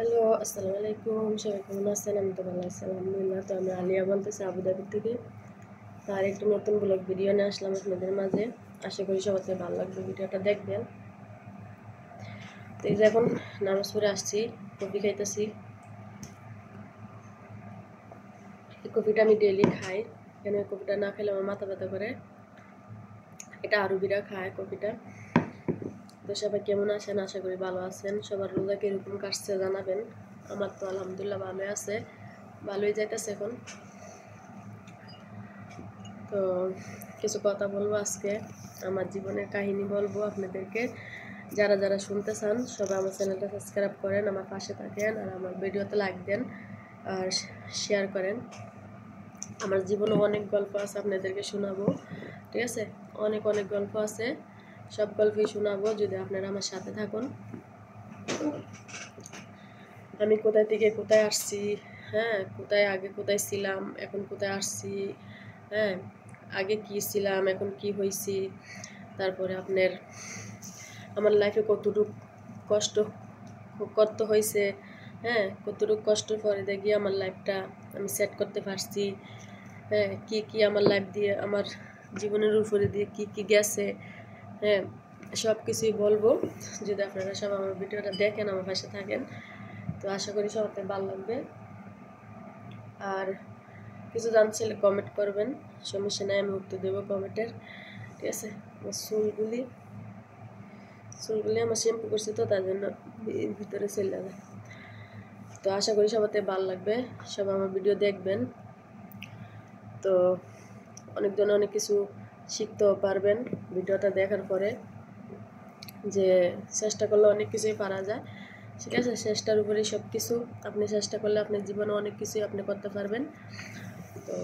Hello, আসসালামু আলাইকুম। সবাই কেমন আছেন? আমি তো ভালো আছি আলহামদুলিল্লাহ। তো আমি আলিয়া বলতেছি আবুধাবি থেকে। তার একটু নতুন ব্লগ ভিডিও নিয়ে আসলাম আপনাদের মাঝে। আশা করি সবাই ভালো লাগবে, ভিডিওটা দেখবেন। তো এই যে এখন নামাজ পড়ে আসছি, কফি খাইতেছি। এই কফিটা আমি ডেইলি খাই, কেন এই কফিটা না খেলে আমার মাথা ব্যথা করে। এটা আরবিরা খায় কফিটা। তো সবাই কেমন আছেন? আশা করি ভালো আছেন। সবার রোজা কিরকম কাটছে জানাবেন। আমার তো আলহামদুলিল্লাহ ভালোই আছে, ভালোই যাইতেছে এখন। তো কিছু কথা বলবো আজকে, আমার জীবনের কাহিনী বলবো আপনাদেরকে। যারা যারা শুনতে চান সবাই আমার চ্যানেলটা সাবস্ক্রাইব করেন, আমার পাশে থাকেন, আর আমার ভিডিওতে লাইক দেন আর শেয়ার করেন। আমার জীবনে অনেক গল্প আছে, আপনাদেরকে শোনাবো। ঠিক আছে, অনেক অনেক গল্প আছে, সব গল্পই শোনাবো যদি আপনারা আমার সাথে থাকুন। আমি কোথায় থেকে কোথায় আসছি, হ্যাঁ, কোথায় ছিলাম, এখন কোথায় আসছি, হ্যাঁ, আগে কি ছিলাম এখন কি হয়েছি, তারপরে আপনার আমার লাইফে কতটুকু কষ্ট করতে হয়েছে, হ্যাঁ, কতটুকু কষ্টের পরে দেখি আমার লাইফটা আমি সেট করতে পারছি, হ্যাঁ, কি কি আমার লাইফ দিয়ে আমার জীবনের উপরে দিয়ে কি কি গেছে, হ্যাঁ, সব কিছুই বলবো। যদি আপনারা সব আমার ভিডিওটা দেখেন, আমার পাশে থাকেন, তো আশা করি সবাই ভালো লাগবে। আর কিছু জানছিলে কমেন্ট করবেন, সমস্যা নাই, আমি উত্তর দেবো কমেন্টের। ঠিক আছে, আমার চুলগুলি আমার শ্যাম্পু করছি, তো তার জন্য ভিতরে চলে যাবে। তো আশা করি সবাই ভালো লাগবে, সবাই আমার ভিডিও দেখবেন। তো অনেকজনে অনেক কিছু শিখতেও পারবেন ভিডিওটা দেখার পরে, যে চেষ্টা করলে অনেক কিছুই পারা যায়। ঠিক আছে, চেষ্টার উপরেই সব কিছু। আপনি চেষ্টা করলে আপনার জীবনে অনেক কিছুই আপনি করতে পারবেন। তো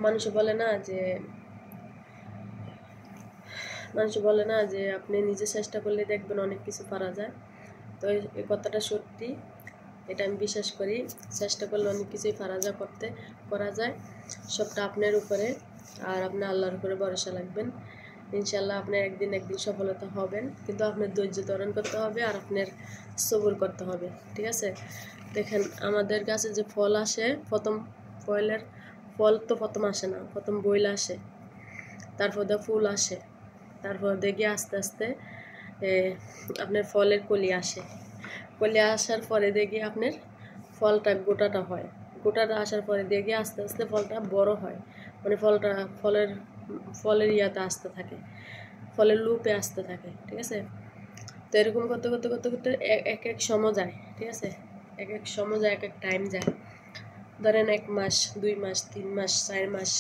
মানুষে বলে না যে আপনি নিজে চেষ্টা করলে দেখবেন অনেক কিছু পারা যায়। তো এই কথাটা সত্যি, এটা আমি বিশ্বাস করি। চেষ্টা করলে অনেক কিছুই করা যায়, সবটা আপনার উপরে, আর আপনি আল্লাহর উপরে ভরসা রাখবেন। ইনশাল্লাহ আপনার একদিন সফলতা হবেন, কিন্তু আপনার ধৈর্য ধারণ করতে হবে আর আপনার সবুর করতে হবে। ঠিক আছে, দেখেন আমাদের কাছে যে ফল আসে, ফল তো প্রথম আসে না, প্রথম বইল আসে, তারপর ফুল আসে, তারপর দেখি আস্তে আস্তে আপনার ফলের কলি আসে। কলি আসার পরে দেখি আপনার গোটাটা হয়, গোটাটা আসার পরে দেখি আস্তে আস্তে ফলটা বড় হয়, মানে ফলের ইয়াতে আসতে থাকে, ফলের লুপে আসতে থাকে। ঠিক আছে, তো এরকম করতে করতে করতে করতে এক এক সময় যায়। ঠিক আছে, এক এক সময় যায়, এক এক টাইম যায়। ধরেন 1 মাস, 2 মাস, 3 মাস, 4 মাস,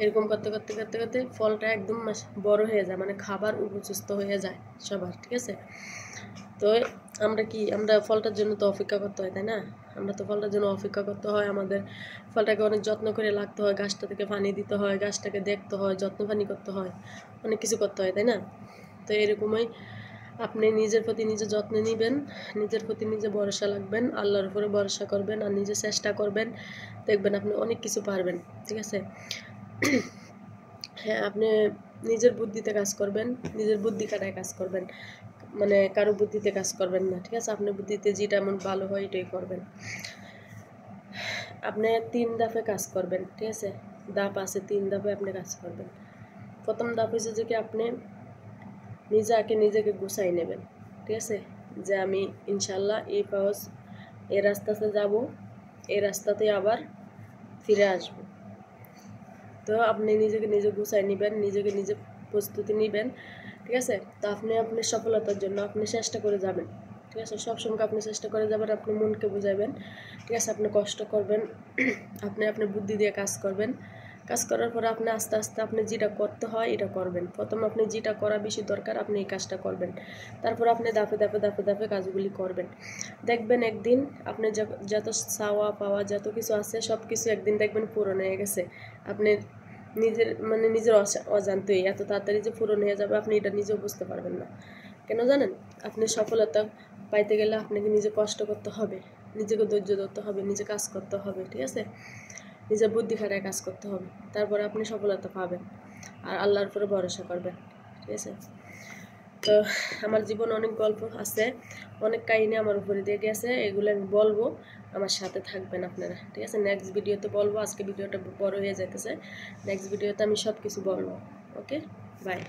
এরকম করতে করতে করতে করতে ফলটা একদম বড় হয়ে যায়, মানে খাবার উপযুক্ত হয়ে যায় সবার। ঠিক আছে, তো আমরা ফলটার জন্য তো অপেক্ষা করতে হয়, তাই না? আমরা তো ফলটার জন্য অপেক্ষা করতে হয়, আমাদের ফলটাকে অনেক যত্ন করে রাখতে হয়, গাছটা থেকে পানি দিতে হয়, গাছটাকে দেখতে হয়, যত্ন পানি করতে হয়, অনেক কিছু করতে হয়, তাই না? তো এরকমই আপনি নিজের প্রতি নিজে যত্ন নেবেন, নিজের প্রতি নিজে ভরসা রাখবেন, আল্লাহর উপরে ভরসা করবেন, আর নিজে চেষ্টা করবেন, দেখবেন আপনি অনেক কিছু পারবেন। ঠিক আছে, হ্যাঁ, আপনি নিজের বুদ্ধিতে কাজ করবেন, নিজের বুদ্ধি খাটায় কাজ করবেন, মানে কারো বুদ্ধিতে কাজ করবেন না। ঠিক আছে, আপনার বুদ্ধিতে যেটা এমন ভালো হয় এটাই করবেন। আপনি 3 ধাপে কাজ করবেন। ঠিক আছে, ধাপ আছে, 3 ধাপে আপনি কাজ করবেন। প্রথম ধাপ হচ্ছে যে কি আপনি নিজেকে গুছাই নেবেন। ঠিক আছে, যে আমি ইনশাল্লাহ এই রাস্তাতে যাব, এই রাস্তাতে আবার ফিরে আসব। তো আপনি নিজে গুছাই নেবেন, নিজে প্রস্তুতি নেবেন। ঠিক আছে, তো আপনি আপনার সফলতার জন্য আপনি চেষ্টা করে যাবেন। ঠিক আছে, সবসময় আপনি চেষ্টা করে যাবেন, আপনি মনকে বুঝাবেন। ঠিক আছে, আপনি কষ্ট করবেন, আপনি আপনার বুদ্ধি দিয়ে কাজ করবেন। কাজ করার পরে আপনি আস্তে আস্তে আপনি যেটা করতে হয় এটা করবেন। প্রথম আপনি যেটা করা বেশি দরকার আপনি এই কাজটা করবেন, তারপর আপনি ধাপে কাজগুলি করবেন। দেখবেন একদিন আপনি যত চাওয়া পাওয়া যত কিছু আছে সব কিছু একদিন দেখবেন পূরণ হয়ে গেছে। আপনি নিজের অজান্তেই এত তাড়াতাড়ি যে পূরণ হয়ে যাবে আপনি এটা নিজেও বুঝতে পারবেন না। কেন জানেন? আপনি সফলতা পাইতে গেলে আপনাকে নিজে কষ্ট করতে হবে, নিজেকে ধৈর্য ধরতে হবে, নিজে কাজ করতে হবে। ঠিক আছে, নিজের বুদ্ধি খাটায় কাজ করতে হবে, তারপরে আপনি সফলতা পাবেন, আর আল্লাহর উপরে ভরসা করবেন। ঠিক আছে, তো আমার জীবনে অনেক গল্প আছে, অনেক কাহিনী আমার উপরে দিয়ে গেছে, এগুলো আমি বলবো, আমার সাথে থাকবেন আপনারা, ঠিক আছে? নেক্সট ভিডিওতে বলবো, আজকে ভিডিওটা বড় হয়ে যাইতেছে, নেক্সট ভিডিওতে আমি সব কিছু বলবো। ওকে, বাই।